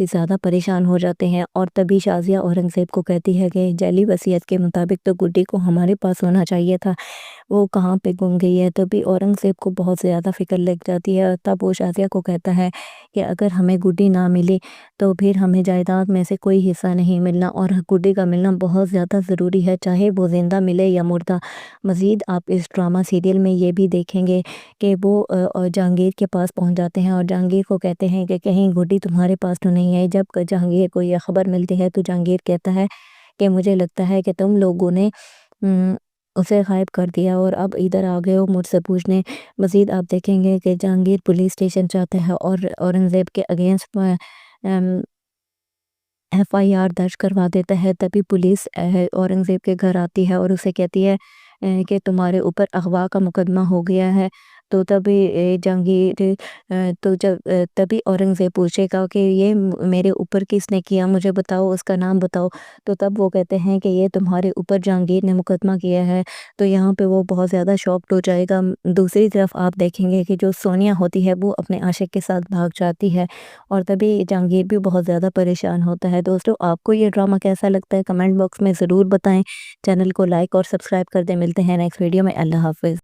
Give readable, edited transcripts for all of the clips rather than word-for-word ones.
ہی زیادہ پریشان ہو جاتے ہیں، اور تبھی شازیہ اورنگزیب کو کہتی ہے کہ جعلی وصیت کے مطابق تو گڈی کو ہمارے پاس ہونا چاہیے تھا، وہ کہاں پہ گم گئی ہے۔ تبھی اورنگزیب کو بہت زیادہ فکر لگ جاتی ہے، تب وہ شازیہ کو کہتا ہے کہ اگر ہمیں گڈی نہ ملی تو پھر ہمیں جائیداد میں سے کوئی حصہ نہیں ملنا، اور گڈی کا ملنا بہت زیادہ ضروری ہے، چاہے وہ زندہ ملے یا مردہ۔ مزید آپ اس ڈرامہ سیریل میں یہ بھی دیکھیں گے کہ وہ جہانگیر کے پاس پہنچ جاتے ہیں اور جہانگیر کو کہتے ہیں کہ کہیں گڈی تمہارے پاس تو نہیں ہے۔ جب جہانگیر کو یہ خبر ملتی ہے تو جہانگیر کہتا ہے کہ مجھے لگتا ہے کہ تم لوگوں نے اسے غائب کر دیا اور اب ادھر آ گئے ہو مجھ سے پوچھنے۔ مزید آپ دیکھیں گے کہ جہانگیر پولیس اسٹیشن جاتا ہے اور اورنگزیب کے اگینسٹ ایف آئی آر درج کروا دیتا ہے۔ تبھی پولیس اورنگزیب کے گھر آتی ہے اور اسے کہتی ہے کہ تمہارے اوپر اغوا کا مقدمہ ہو گیا ہے۔ تو تبھی جہانگیر تبھی اورنگزیب پوچھے گا کہ یہ میرے اوپر کس نے کیا، مجھے بتاؤ، اس کا نام بتاؤ۔ تو تب وہ کہتے ہیں کہ یہ تمہارے اوپر جہانگیر نے مقدمہ کیا ہے۔ تو یہاں پہ وہ بہت زیادہ شاکڈ ہو جائے گا۔ دوسری طرف آپ دیکھیں گے کہ جو سونیا ہوتی ہے وہ اپنے عاشق کے ساتھ بھاگ جاتی ہے، اور تبھی جہانگیر بھی بہت زیادہ پریشان ہوتا ہے۔ دوستو، آپ کو یہ ڈرامہ کیسا لگتا ہے کمنٹ باکس میں ضرور بتائیں، چینل کو لائک اور سبسکرائب کر دیں۔ ملتے ہیں نیکسٹ ویڈیو میں، اللہ حافظ۔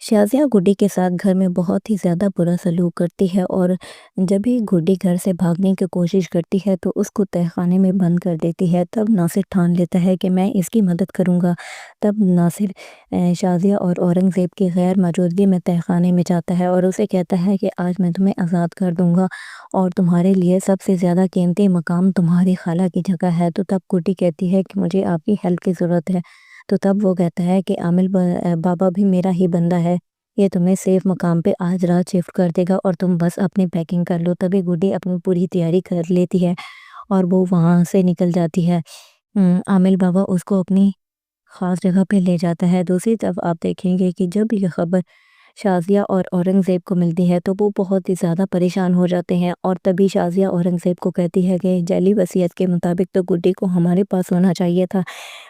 شازیہ گڈی کے ساتھ گھر میں بہت ہی زیادہ برا سلوک کرتی ہے، اور جب ہی گڈی گھر سے بھاگنے کی کوشش کرتی ہے تو اس کو تہہ خانے میں بند کر دیتی ہے۔ تب ناصر ٹھان لیتا ہے کہ میں اس کی مدد کروں گا۔ تب ناصر شازیہ اور اورنگزیب کی غیر موجودگی میں تہہ خانے میں جاتا ہے اور اسے کہتا ہے کہ آج میں تمہیں آزاد کر دوں گا، اور تمہارے لیے سب سے زیادہ قیمتی مقام تمہاری خالہ کی جگہ ہے۔ تو تب گڈی کہتی ہے کہ مجھے آپ کی ہیلپ کی ضرورت ہے۔ تو تب وہ کہتا ہے کہ عامل بابا بھی میرا ہی بندہ ہے، یہ تمہیں سیف مقام پہ آج رات شفٹ کر دے گا اور تم بس اپنی پیکنگ کر لو۔ تبھی گڈی اپنی پوری تیاری کر لیتی ہے اور وہ وہاں سے نکل جاتی ہے۔ عامل بابا اس کو اپنی خاص جگہ پہ لے جاتا ہے۔ دوسری طرف آپ دیکھیں گے کہ جب یہ خبر شازیہ اور اورنگزیب کو ملتی ہے تو وہ بہت ہی زیادہ پریشان ہو جاتے ہیں، اور تبھی شازیہ اورنگزیب کو کہتی ہے کہ جعلی وصیت کے مطابق تو گڈی کو ہمارے پاس ہونا چاہیے تھا،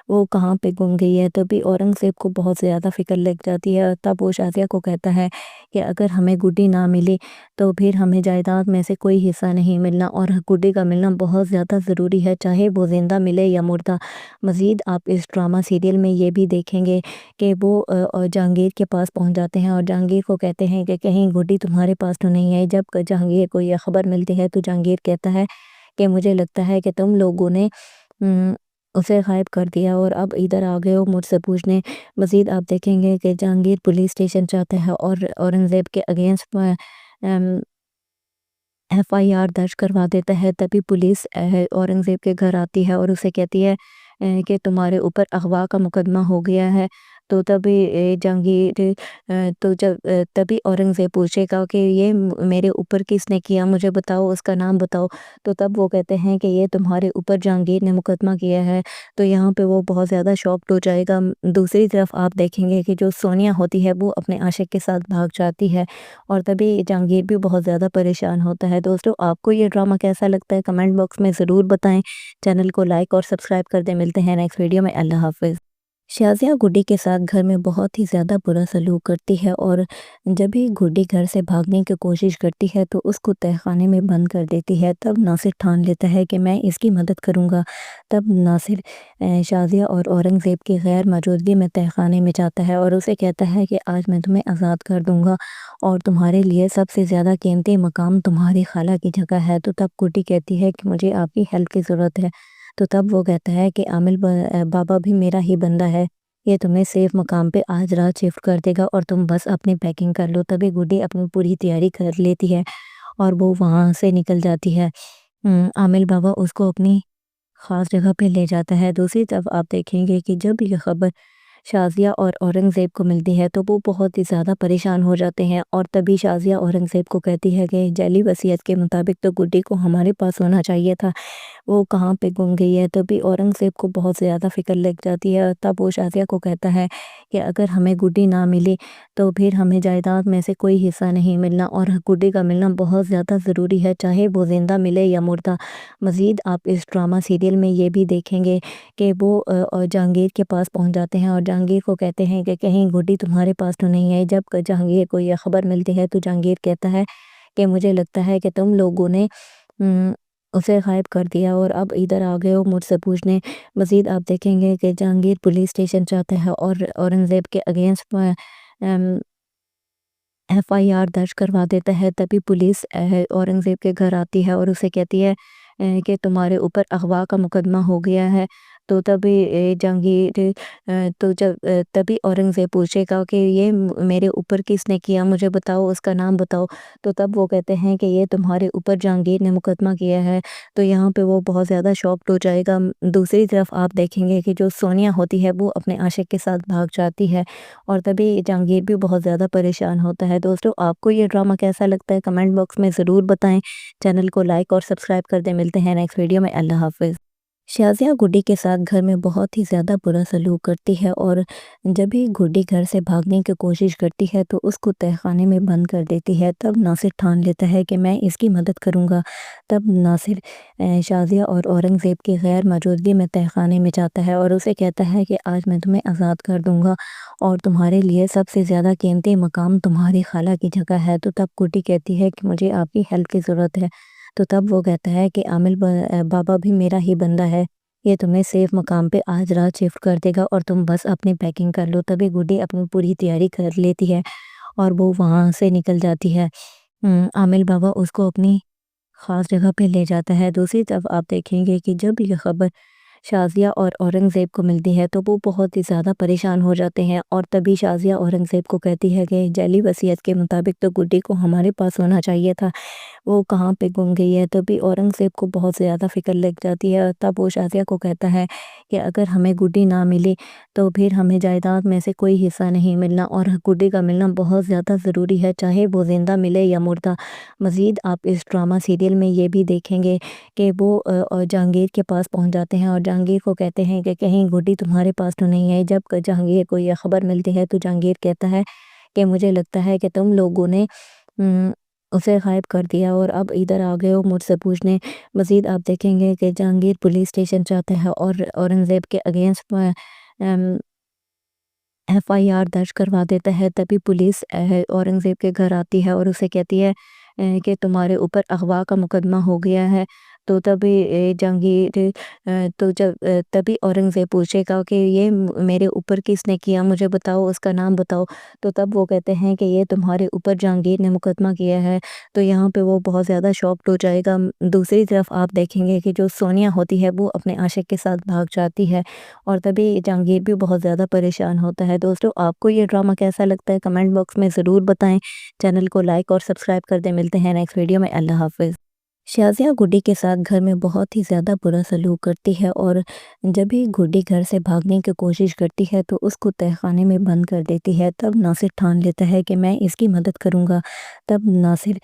وہ کہاں پہ گم گئی ہے۔ تبھی اورنگزیب کو بہت زیادہ فکر لگ جاتی ہے، تب وہ شازیہ کو کہتا ہے کہ اگر ہمیں گڈی نہ ملی تو پھر ہمیں جائیداد میں سے کوئی حصہ نہیں ملنا، اور گڈی کا ملنا بہت زیادہ ضروری ہے، چاہے وہ زندہ ملے یا مردہ۔ مزید آپ اس ڈرامہ سیریل میں یہ بھی دیکھیں گے کہ وہ جہانگیر کے پاس پہنچ جاتے ہیں اور جہانگیر کو کہتے ہیں کہ کہیں گڈی تمہارے پاس تو نہیں ہے۔ جب جہانگیر کو یہ خبر ملتی ہے تو جہانگیر کہتا ہے کہ مجھے لگتا ہے کہ تم لوگوں نے اسے غائب کر دیا اور اب ادھر آ گئے ہو مجھ سے پوچھنے۔ مزید آپ دیکھیں گے کہ جہانگیر پولیس اسٹیشن جاتا ہے اور اورنگزیب کے اگینسٹ ایف آئی آر درج کروا دیتا ہے۔ تبھی پولیس اورنگزیب کے گھر آتی ہے اور اسے کہتی ہے کہ تمہارے اوپر اغوا کا مقدمہ ہو گیا ہے۔ تو تبھی تبھی اورنگزیب پوچھے گا کہ یہ میرے اوپر کس نے کیا، مجھے بتاؤ، اس کا نام بتاؤ۔ تو تب وہ کہتے ہیں کہ یہ تمہارے اوپر جہانگیر نے مقدمہ کیا ہے۔ تو یہاں پہ وہ بہت زیادہ شاکڈ ہو جائے گا۔ دوسری طرف آپ دیکھیں گے کہ جو سونیا ہوتی ہے وہ اپنے عاشق کے ساتھ بھاگ جاتی ہے، اور تبھی جہانگیر بھی بہت زیادہ پریشان ہوتا ہے۔ دوستو، آپ کو یہ ڈرامہ کیسا لگتا ہے کمنٹ باکس میں ضرور بتائیں، چینل کو لائک اور سبسکرائب کر دیں۔ ملتے ہیں نیکسٹ ویڈیو میں، اللہ حافظ۔ شازیہ گڈی کے ساتھ گھر میں بہت ہی زیادہ برا سلوک کرتی ہے، اور جب ہی گڈی گھر سے بھاگنے کی کوشش کرتی ہے تو اس کو تہہ خانے میں بند کر دیتی ہے۔ تب ناصر ٹھان لیتا ہے کہ میں اس کی مدد کروں گا۔ تب ناصر شازیہ اور اورنگزیب کی غیر موجودگی میں تہہ خانے میں جاتا ہے اور اسے کہتا ہے کہ آج میں تمہیں آزاد کر دوں گا، اور تمہارے لیے سب سے زیادہ قیمتی مقام تمہاری خالہ کی جگہ ہے۔ تو تب گڈی کہتی ہے کہ مجھے آپ کی ہیلپ کی ضرورت ہے۔ تو تب وہ کہتا ہے کہ عامل بابا بھی میرا ہی بندہ ہے، یہ تمہیں سیف مقام پہ آج رات شفٹ کر دے گا اور تم بس اپنی پیکنگ کر لو۔ تبھی گڈی اپنی پوری تیاری کر لیتی ہے اور وہ وہاں سے نکل جاتی ہے۔ عامل بابا اس کو اپنی خاص جگہ پہ لے جاتا ہے۔ دوسری طرف آپ دیکھیں گے کہ جب یہ خبر شازیہ اور اورنگزیب کو ملتی ہے تو وہ بہت ہی زیادہ پریشان ہو جاتے ہیں، اور تبھی شازیہ اورنگزیب کو کہتی ہے کہ جعلی وصیت کے مطابق تو گڈی کو ہمارے پاس ہونا چاہیے تھا، وہ کہاں پہ گم گئی ہے۔ تبھی اورنگزیب کو بہت زیادہ فکر لگ جاتی ہے، تب وہ شازیہ کو کہتا ہے کہ اگر ہمیں گڈی نہ ملی تو پھر ہمیں جائیداد میں سے کوئی حصہ نہیں ملنا، اور گڈی کا ملنا بہت زیادہ ضروری ہے، چاہے وہ زندہ ملے یا مردہ۔ مزید آپ اس ڈرامہ سیریل میں یہ بھی دیکھیں گے کہ وہ جہانگیر کے پاس پہنچ جاتے ہیں اور جہانگیر کو کہتے ہیں کہ کہیں گڈی تمہارے پاس تو نہیں ہے۔ جب جہانگیر کو یہ خبر ملتی ہے تو جہانگیر کہتا ہے کہ مجھے لگتا ہے کہ تم لوگوں نے اسے غائب کر دیا اور اب ادھر آ گئے ہو مجھ سے پوچھنے۔ مزید آپ دیکھیں گے کہ جہانگیر پولیس اسٹیشن جاتا ہے اور اورنگزیب کے اگینسٹ ایف آئی آر درج کروا دیتا ہے۔ تبھی پولیس اورنگزیب کے گھر آتی ہے اور اسے کہتی ہے کہ تمہارے اوپر اغوا کا مقدمہ ہو گیا ہے۔ تو تبھی جہانگیر تبھی اورنگزیب پوچھے گا کہ یہ میرے اوپر کس نے کیا، مجھے بتاؤ، اس کا نام بتاؤ۔ تو تب وہ کہتے ہیں کہ یہ تمہارے اوپر جہانگیر نے مقدمہ کیا ہے۔ تو یہاں پہ وہ بہت زیادہ شاکڈ ہو جائے گا۔ دوسری طرف آپ دیکھیں گے کہ جو سونیا ہوتی ہے وہ اپنے عاشق کے ساتھ بھاگ جاتی ہے اور تبھی جہانگیر بھی بہت زیادہ پریشان ہوتا ہے۔ دوستو، آپ کو یہ ڈرامہ کیسا لگتا ہے کمنٹ باکس میں ضرور بتائیں۔ چینل کو لائک اور سبسکرائب کر دیں۔ ملتے ہیں نیکسٹ ویڈیو میں۔ اللہ حافظ۔ شازیہ گڈی کے ساتھ گھر میں بہت ہی زیادہ برا سلوک کرتی ہے اور جب ہی گڈی گھر سے بھاگنے کی کوشش کرتی ہے تو اس کو تہہ خانے میں بند کر دیتی ہے۔ تب ناصر ٹھان لیتا ہے کہ میں اس کی مدد کروں گا۔ تب ناصر شازیہ اور اورنگزیب کی غیر موجودگی میں تہہ خانے میں جاتا ہے اور اسے کہتا ہے کہ آج میں تمہیں آزاد کر دوں گا اور تمہارے لیے سب سے زیادہ قیمتی مقام تمہاری خالہ کی جگہ ہے۔ تو تب گڈی کہتی ہے کہ مجھے آپ کی ہیلپ کی ضرورت ہے۔ تو تب وہ کہتا ہے کہ عامل بابا بھی میرا ہی بندہ ہے، یہ تمہیں سیف مقام پہ آج رات شفٹ کر دے گا اور تم بس اپنی پیکنگ کر لو۔ تبھی گڈی اپنی پوری تیاری کر لیتی ہے اور وہ وہاں سے نکل جاتی ہے۔ عامل بابا اس کو اپنی خاص جگہ پہ لے جاتا ہے۔ دوسری طرف آپ دیکھیں گے کہ جب یہ خبر شازیہ اور اورنگزیب کو ملتی ہے تو وہ بہت ہی زیادہ پریشان ہو جاتے ہیں اور تبھی شازیہ اورنگزیب کو کہتی ہے کہ ذیلی وصیت کے مطابق تو گڈی کو ہمارے پاس ہونا چاہیے تھا، وہ کہاں پہ گم گئی ہے۔ تبھی اورنگزیب کو بہت زیادہ فکر لگ جاتی ہے۔ تب وہ شازیہ کو کہتا ہے کہ اگر ہمیں گڈی نہ ملی تو پھر ہمیں جائیداد میں سے کوئی حصہ نہیں ملنا اور گڈی کا ملنا بہت زیادہ ضروری ہے، چاہے وہ زندہ ملے یا مردہ۔ مزید آپ اس ڈرامہ سیریل میں یہ بھی دیکھیں گے کہ وہ جہانگیر کے پاس پہنچ جاتے ہیں اور جہانگیر کو کہتے ہیں کہ کہیں گڈی تمہارے پاس تو نہیں ہے۔ جب جہانگیر کو یہ خبر ملتی ہے تو جہانگیر کہتا ہے کہ مجھے لگتا ہے کہ تم لوگوں نے اسے غائب کر دیا اور اب ادھر آ گئے ہو مجھ سے پوچھنے۔ مزید آپ دیکھیں گے کہ جہانگیر پولیس اسٹیشن جاتا ہے اور اورنگزیب کے اگینسٹ ایف آئی آر درج کروا دیتا ہے۔ تبھی پولیس اورنگزیب کے گھر آتی ہے اور اسے کہتی ہے کہ تمہارے اوپر اغوا کا مقدمہ ہو گیا ہے۔ تو تبھی جہانگیر تبھی اورنگزیب پوچھے گا کہ یہ میرے اوپر کس نے کیا، مجھے بتاؤ، اس کا نام بتاؤ۔ تو تب وہ کہتے ہیں کہ یہ تمہارے اوپر جہانگیر نے مقدمہ کیا ہے۔ تو یہاں پہ وہ بہت زیادہ شاکڈ ہو جائے گا۔ دوسری طرف آپ دیکھیں گے کہ جو سونیا ہوتی ہے وہ اپنے عاشق کے ساتھ بھاگ جاتی ہے اور تبھی جہانگیر بھی بہت زیادہ پریشان ہوتا ہے۔ دوستو، آپ کو یہ ڈرامہ کیسا لگتا ہے کمنٹ باکس میں ضرور بتائیں۔ چینل کو لائک اور سبسکرائب کر دیں۔ ملتے ہیں نیکسٹ ویڈیو میں۔ اللہ حافظ۔ شازیہ گڈی کے ساتھ گھر میں بہت ہی زیادہ برا سلوک کرتی ہے اور جب ہی گڈی گھر سے بھاگنے کی کوشش کرتی ہے تو اس کو تہہ خانے میں بند کر دیتی ہے۔ تب ناصر ٹھان لیتا ہے کہ میں اس کی مدد کروں گا۔ تب ناصر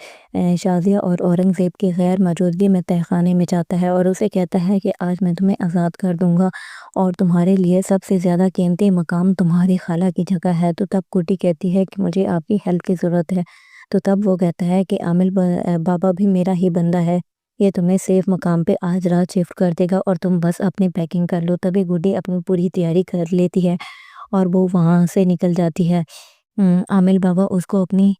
شازیہ اور اورنگزیب کی غیر موجودگی میں تہہ خانے میں جاتا ہے اور اسے کہتا ہے کہ آج میں تمہیں آزاد کر دوں گا اور تمہارے لیے سب سے زیادہ قیمتی مقام تمہاری خالہ کی جگہ ہے۔ تو تب گڈی کہتی ہے کہ مجھے آپ کی ہیلپ کی ضرورت ہے۔ تو تب وہ کہتا ہے کہ عامل بابا بھی میرا ہی بندہ ہے، یہ تمہیں سیف مقام پہ آج رات شفٹ کر دے گا اور تم بس اپنی پیکنگ کر لو۔ تبھی گڈی اپنی پوری تیاری کر لیتی ہے اور وہ وہاں سے نکل جاتی ہے۔ عامل بابا اس کو اپنی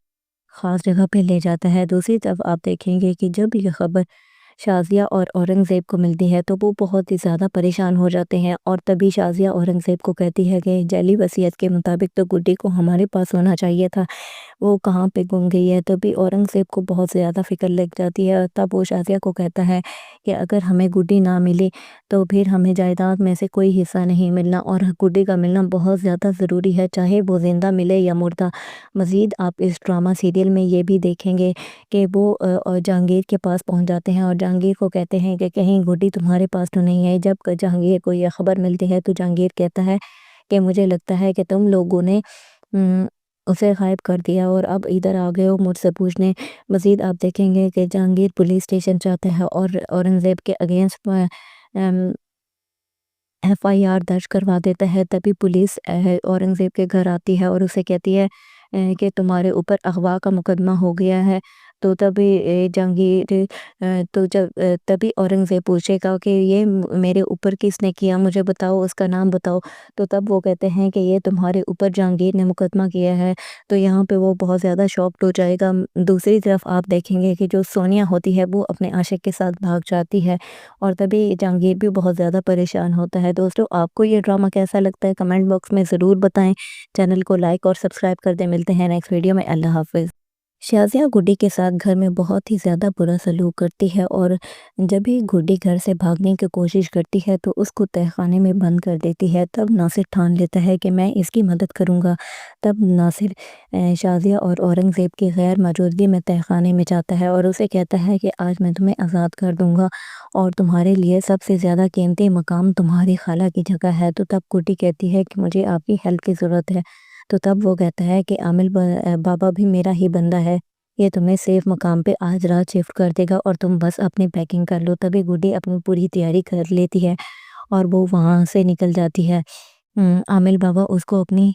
خاص جگہ پہ لے جاتا ہے۔ دوسری طرف آپ دیکھیں گے کہ جب یہ خبر شازیہ اور اورنگزیب کو ملتی ہے تو وہ بہت ہی زیادہ پریشان ہو جاتے ہیں اور تبھی شازیہ اورنگزیب کو کہتی ہے کہ ذیلی وصیت کے مطابق تو گڈی کو ہمارے پاس ہونا چاہیے تھا، وہ کہاں پہ گم گئی ہے۔ تبھی اورنگزیب کو بہت زیادہ فکر لگ جاتی ہے۔ تب وہ شازیہ کو کہتا ہے کہ اگر ہمیں گڈی نہ ملی تو پھر ہمیں جائیداد میں سے کوئی حصہ نہیں ملنا اور گڈی کا ملنا بہت زیادہ ضروری ہے، چاہے وہ زندہ ملے یا مردہ۔ مزید آپ اس ڈرامہ سیریل میں یہ بھی دیکھیں گے کہ وہ جہانگیر کے پاس پہنچ جاتے ہیں اور جہانگیر کو کہتے ہیں کہ کہیں گڈی تمہارے پاس تو نہیں ہے۔ جب جہانگیر کو یہ خبر ملتی ہے تو جہانگیر کہتا ہے کہ مجھے لگتا ہے کہ تم لوگوں نے اسے غائب کر دیا اور اب ادھر آ گئے ہو مجھ سے پوچھنے۔ مزید آپ دیکھیں گے کہ جہانگیر پولیس اسٹیشن جاتا ہے اور اورنگزیب کے اگینسٹ ایف آئی آر درج کروا دیتا ہے۔ تبھی پولیس اورنگزیب کے گھر آتی ہے اور اسے کہتی ہے کہ تمہارے اوپر اغوا کا مقدمہ ہو گیا ہے۔ تو تبھی جہانگیر تو جب تبھی اورنگزیب پوچھے گا کہ یہ میرے اوپر کس نے کیا، مجھے بتاؤ، اس کا نام بتاؤ۔ تو تب وہ کہتے ہیں کہ یہ تمہارے اوپر جہانگیر نے مقدمہ کیا ہے۔ تو یہاں پہ وہ بہت زیادہ شاکڈ ہو جائے گا۔ دوسری طرف آپ دیکھیں گے کہ جو سونیا ہوتی ہے وہ اپنے عاشق کے ساتھ بھاگ جاتی ہے، اور تبھی جہانگیر بھی بہت زیادہ پریشان ہوتا ہے۔ دوستو، آپ کو یہ ڈرامہ کیسا لگتا ہے کمنٹ باکس میں ضرور بتائیں۔ چینل کو لائک اور سبسکرائب کر دیں۔ ملتے ہیں نیکسٹ ویڈیو میں۔ اللہ حافظ۔ شازیہ گڈی کے ساتھ گھر میں بہت ہی زیادہ برا سلوک کرتی ہے، اور جب بھی گڈی گھر سے بھاگنے کی کوشش کرتی ہے تو اس کو تہہ خانے میں بند کر دیتی ہے۔ تب ناصر ٹھان لیتا ہے کہ میں اس کی مدد کروں گا۔ تب ناصر شازیہ اور اورنگزیب کی غیر موجودگی میں تہہ خانے میں جاتا ہے اور اسے کہتا ہے کہ آج میں تمہیں آزاد کر دوں گا، اور تمہارے لیے سب سے زیادہ قیمتی مقام تمہاری خالہ کی جگہ ہے۔ تو تب گڈی کہتی ہے کہ مجھے آپ کی ہیلپ کی ضرورت ہے۔ تو تب وہ کہتا ہے کہ عامل بابا بھی میرا ہی بندہ ہے، یہ تمہیں سیف مقام پہ آج رات شفٹ کر دے گا، اور تم بس اپنی پیکنگ کر لو۔ تبھی گڈی اپنی پوری تیاری کر لیتی ہے اور وہ وہاں سے نکل جاتی ہے۔ عامل بابا اس کو اپنی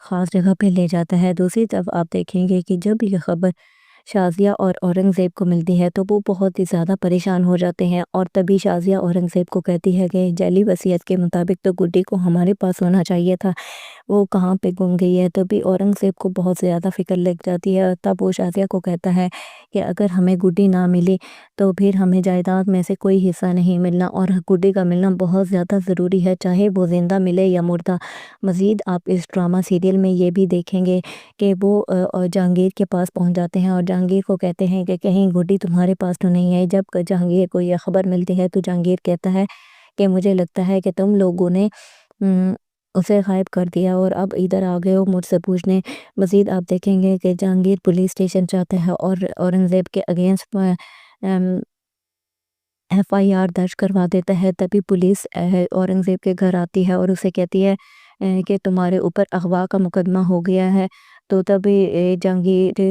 خاص جگہ پہ لے جاتا ہے۔ دوسری طرف آپ دیکھیں گے کہ جب یہ خبر شازیہ اور اورنگزیب کو ملتی ہے تو وہ بہت ہی زیادہ پریشان ہو جاتے ہیں، اور تبھی شازیہ اورنگزیب کو کہتی ہے کہ جعلی وصیت کے مطابق تو گڈی کو ہمارے پاس ہونا چاہیے تھا، وہ کہاں پہ گم گئی ہے۔ تبھی اورنگزیب کو بہت زیادہ فکر لگ جاتی ہے، تب وہ شازیہ کو کہتا ہے کہ اگر ہمیں گڈی نہ ملی تو پھر ہمیں جائیداد میں سے کوئی حصہ نہیں ملنا، اور گڈی کا ملنا بہت زیادہ ضروری ہے، چاہے وہ زندہ ملے یا مردہ۔ مزید آپ اس ڈرامہ سیریل میں یہ بھی دیکھیں گے کہ وہ جہانگیر کے پاس پہنچ جاتے ہیں اور جہانگیر کو کہتے ہیں کہ کہیں گڈی تمہارے پاس تو نہیں ہے۔ جب جہانگیر کو یہ خبر ملتی ہے تو جہانگیر کہتا ہے کہ مجھے لگتا ہے کہ تم لوگوں نے اسے غائب کر دیا اور اب ادھر آ گئے ہو مجھ سے پوچھنے۔ مزید آپ دیکھیں گے کہ جہانگیر پولیس اسٹیشن جاتا ہے اور اورنگزیب کے اگینسٹ ایف آئی آر درج کروا دیتا ہے۔ تبھی پولیس اورنگزیب کے گھر آتی ہے اور اسے کہتی ہے کہ تمہارے اوپر اغوا کا مقدمہ ہو گیا ہے۔ تو تبھی جہانگیر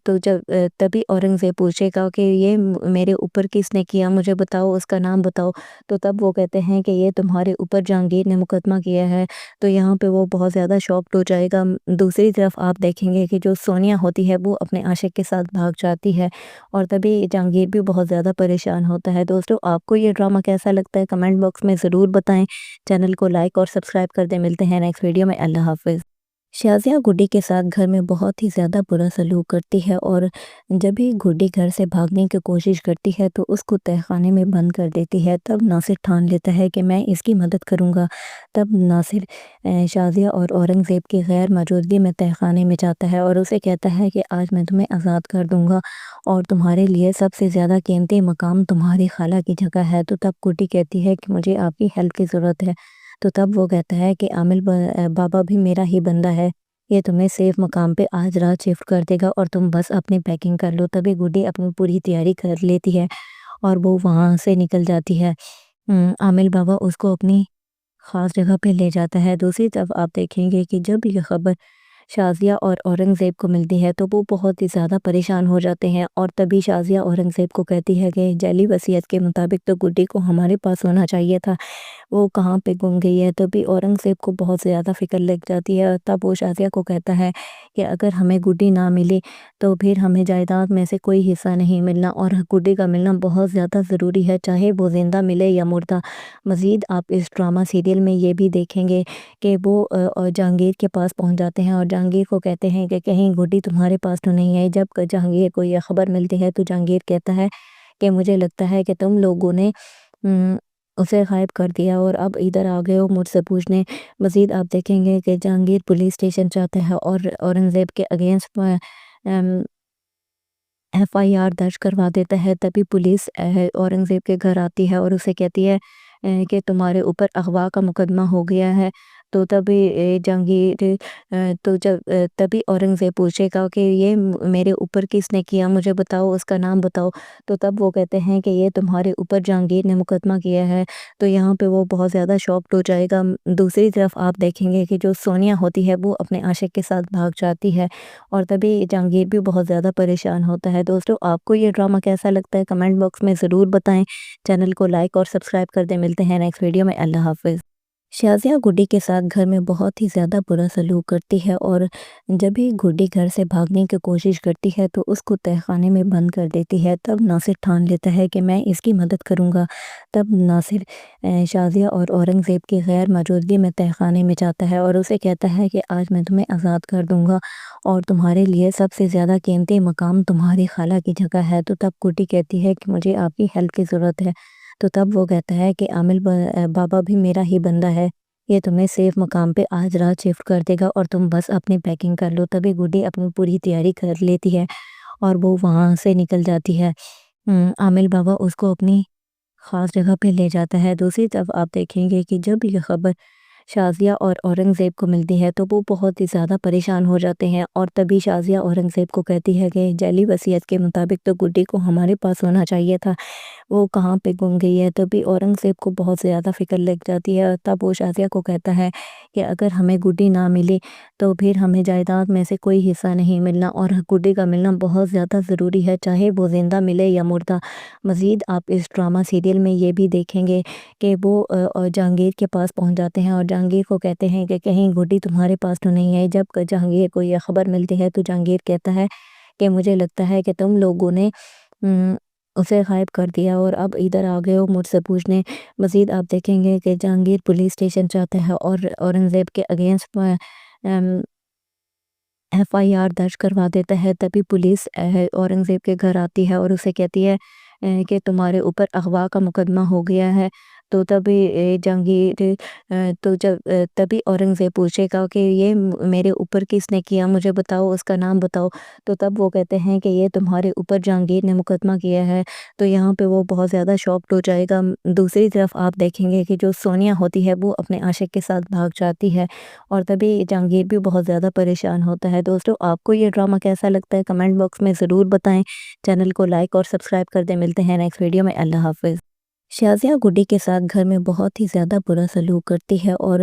تو جب تبھی اورنگزیب پوچھے گا کہ یہ میرے اوپر کس نے کیا، مجھے بتاؤ، اس کا نام بتاؤ۔ تو تب وہ کہتے ہیں کہ یہ تمہارے اوپر جہانگیر نے مقدمہ کیا ہے۔ تو یہاں پہ وہ بہت زیادہ شاکڈ ہو جائے گا۔ دوسری طرف آپ دیکھیں گے کہ جو سونیا ہوتی ہے وہ اپنے عاشق کے ساتھ بھاگ جاتی ہے، اور تبھی جہانگیر بھی بہت زیادہ پریشان ہوتا ہے۔ دوستو، آپ کو یہ ڈرامہ کیسا لگتا ہے کمنٹ باکس میں ضرور بتائیں۔ چینل کو لائک اور سبسکرائب کر دیں۔ ملتے ہیں نیکسٹ ویڈیو میں۔ اللہ حافظ۔ شازیہ گڈی کے ساتھ گھر میں بہت ہی زیادہ برا سلوک کرتی ہے، اور جب بھی گڈی گھر سے بھاگنے کی کوشش کرتی ہے تو اس کو تہہ خانے میں بند کر دیتی ہے۔ تب ناصر ٹھان لیتا ہے کہ میں اس کی مدد کروں گا۔ تب ناصر شازیہ اور اورنگزیب کی غیر موجودگی میں تہہ خانے میں جاتا ہے اور اسے کہتا ہے کہ آج میں تمہیں آزاد کر دوں گا، اور تمہارے لیے سب سے زیادہ قیمتی مقام تمہاری خالہ کی جگہ ہے۔ تو تب گڈی کہتی ہے کہ مجھے آپ کی ہیلپ کی ضرورت ہے۔ تو تب وہ کہتا ہے کہ عامل بابا بھی میرا ہی بندہ ہے، یہ تمہیں سیف مقام پہ آج رات شفٹ کر دے گا، اور تم بس اپنی پیکنگ کر لو۔ تبھی گڈی اپنی پوری تیاری کر لیتی ہے اور وہ وہاں سے نکل جاتی ہے۔ عامل بابا اس کو اپنی خاص جگہ پہ لے جاتا ہے۔ دوسری طرف آپ دیکھیں گے کہ جب یہ خبر شازیہ اور اورنگزیب کو ملتی ہے تو وہ بہت ہی زیادہ پریشان ہو جاتے ہیں، اور تبھی شازیہ اورنگزیب کو کہتی ہے کہ جعلی وصیت کے مطابق تو گڈی کو ہمارے پاس ہونا چاہیے تھا، وہ کہاں پہ گم گئی ہے۔ تبھی اورنگزیب کو بہت زیادہ فکر لگ جاتی ہے، تب وہ شازیہ کو کہتا ہے کہ اگر ہمیں گڈی نہ ملی تو پھر ہمیں جائیداد میں سے کوئی حصہ نہیں ملنا، اور گڈی کا ملنا بہت زیادہ ضروری ہے، چاہے وہ زندہ ملے یا مردہ۔ مزید آپ اس ڈرامہ سیریل میں یہ بھی دیکھیں گے کہ وہ جہانگیر کے پاس پہنچ جاتے ہیں اور جہانگیر کو کہتے ہیں کہ کہیں گڈی تمہارے پاس تو نہیں ہے۔ جب جہانگیر کو یہ خبر ملتی ہے تو جہانگیر کہتا ہے کہ مجھے لگتا ہے کہ تم لوگوں نے اسے غائب کر دیا اور اب ادھر آ گئے ہو مجھ سے پوچھنے۔ مزید آپ دیکھیں گے کہ جہانگیر پولیس اسٹیشن جاتا ہے اور اورنگزیب کے اگینسٹ ایف آئی آر درج کروا دیتا ہے۔ تبھی پولیس اورنگزیب کے گھر آتی ہے اور اسے کہتی ہے کہ تمہارے اوپر اغوا کا مقدمہ ہو گیا ہے۔ تو تبھی جہانگیر تو جب تبھی اورنگزیب پوچھے گا کہ یہ میرے اوپر کس نے کیا، مجھے بتاؤ، اس کا نام بتاؤ۔ تو تب وہ کہتے ہیں کہ یہ تمہارے اوپر جہانگیر نے مقدمہ کیا ہے۔ تو یہاں پہ وہ بہت زیادہ شاکڈ ہو جائے گا۔ دوسری طرف آپ دیکھیں گے کہ جو سونیا ہوتی ہے وہ اپنے عاشق کے ساتھ بھاگ جاتی ہے، اور تبھی جہانگیر بھی بہت زیادہ پریشان ہوتا ہے۔ دوستو، آپ کو یہ ڈرامہ کیسا لگتا ہے کمنٹ باکس میں ضرور بتائیں۔ چینل کو لائک اور سبسکرائب کر دیں۔ ملتے ہیں نیکسٹ ویڈیو میں۔ اللہ حافظ۔ شازیہ گڈی کے ساتھ گھر میں بہت ہی زیادہ برا سلوک کرتی ہے اور جب ہی گڈی گھر سے بھاگنے کی کوشش کرتی ہے تو اس کو تہخانے میں بند کر دیتی ہے۔ تب ناصر ٹھان لیتا ہے کہ میں اس کی مدد کروں گا۔ تب ناصر شازیہ اور اورنگزیب کی غیر موجودگی میں تہخانے میں جاتا ہے اور اسے کہتا ہے کہ آج میں تمہیں آزاد کر دوں گا اور تمہارے لیے سب سے زیادہ قیمتی مقام تمہاری خالہ کی جگہ ہے۔ تو تب گڈی کہتی ہے کہ مجھے آپ کی ہیلپ کی ضرورت ہے۔ تو تب وہ کہتا ہے کہ عامل بابا بھی میرا ہی بندہ ہے، یہ تمہیں سیف مقام پہ آج رات شفٹ کر دے گا اور تم بس اپنی پیکنگ کر لو۔ تبھی گڈی اپنی پوری تیاری کر لیتی ہے اور وہ وہاں سے نکل جاتی ہے۔ عامل بابا اس کو اپنی خاص جگہ پہ لے جاتا ہے۔ دوسری طرف آپ دیکھیں گے کہ جب یہ خبر شازیہ اور اورنگزیب کو ملتی ہے تو وہ بہت ہی زیادہ پریشان ہو جاتے ہیں، اور تبھی شازیہ اورنگزیب کو کہتی ہے کہ جعلی وصیت کے مطابق تو گڈی کو ہمارے پاس ہونا چاہیے تھا، وہ کہاں پہ گم گئی ہے۔ تبھی اورنگزیب کو بہت زیادہ فکر لگ جاتی ہے، تب وہ شازیہ کو کہتا ہے کہ اگر ہمیں گڈی نہ ملی تو پھر ہمیں جائیداد میں سے کوئی حصہ نہیں ملنا، اور گڈی کا ملنا بہت زیادہ ضروری ہے، چاہے وہ زندہ ملے یا مردہ۔ مزید آپ اس ڈرامہ سیریل میں یہ بھی دیکھیں گے کہ وہ جہانگیر کے پاس پہنچ جاتے ہیں اور جہانگیر کو کہتے ہیں کہ کہیں گڈی تمہارے پاس تو نہیں ہے۔ جب جہانگیر کو یہ خبر ملتی ہے تو جہانگیر کہتا ہے کہ مجھے لگتا ہے کہ تم لوگوں نے اسے غائب کر دیا اور اب ادھر آ گئے ہو مجھ سے پوچھنے۔ مزید آپ دیکھیں گے کہ جہانگیر پولیس اسٹیشن جاتا ہے اور اورنگزیب کے اگینسٹ ایف آئی آر درج کروا دیتا ہے۔ تبھی پولیس اورنگزیب کے گھر آتی ہے اور اسے کہتی ہے کہ تمہارے اوپر اغوا کا مقدمہ ہو گیا ہے۔ تو تبھی جہانگیر تبھی اورنگزیب پوچھے گا کہ یہ میرے اوپر کس نے کیا، مجھے بتاؤ، اس کا نام بتاؤ۔ تو تب وہ کہتے ہیں کہ یہ تمہارے اوپر جہانگیر نے مقدمہ کیا ہے۔ تو یہاں پہ وہ بہت زیادہ شاکڈ ہو جائے گا۔ دوسری طرف آپ دیکھیں گے کہ جو سونیا ہوتی ہے وہ اپنے عاشق کے ساتھ بھاگ جاتی ہے، اور تبھی جہانگیر بھی بہت زیادہ پریشان ہوتا ہے۔ دوستو، آپ کو یہ ڈرامہ کیسا لگتا ہے کمنٹ باکس میں ضرور بتائیں۔ چینل کو لائک اور سبسکرائب کر دیں۔ ملتے ہیں نیکسٹ ویڈیو میں۔ اللہ حافظ۔ شازیہ گڈی کے ساتھ گھر میں بہت ہی زیادہ برا سلوک کرتی ہے اور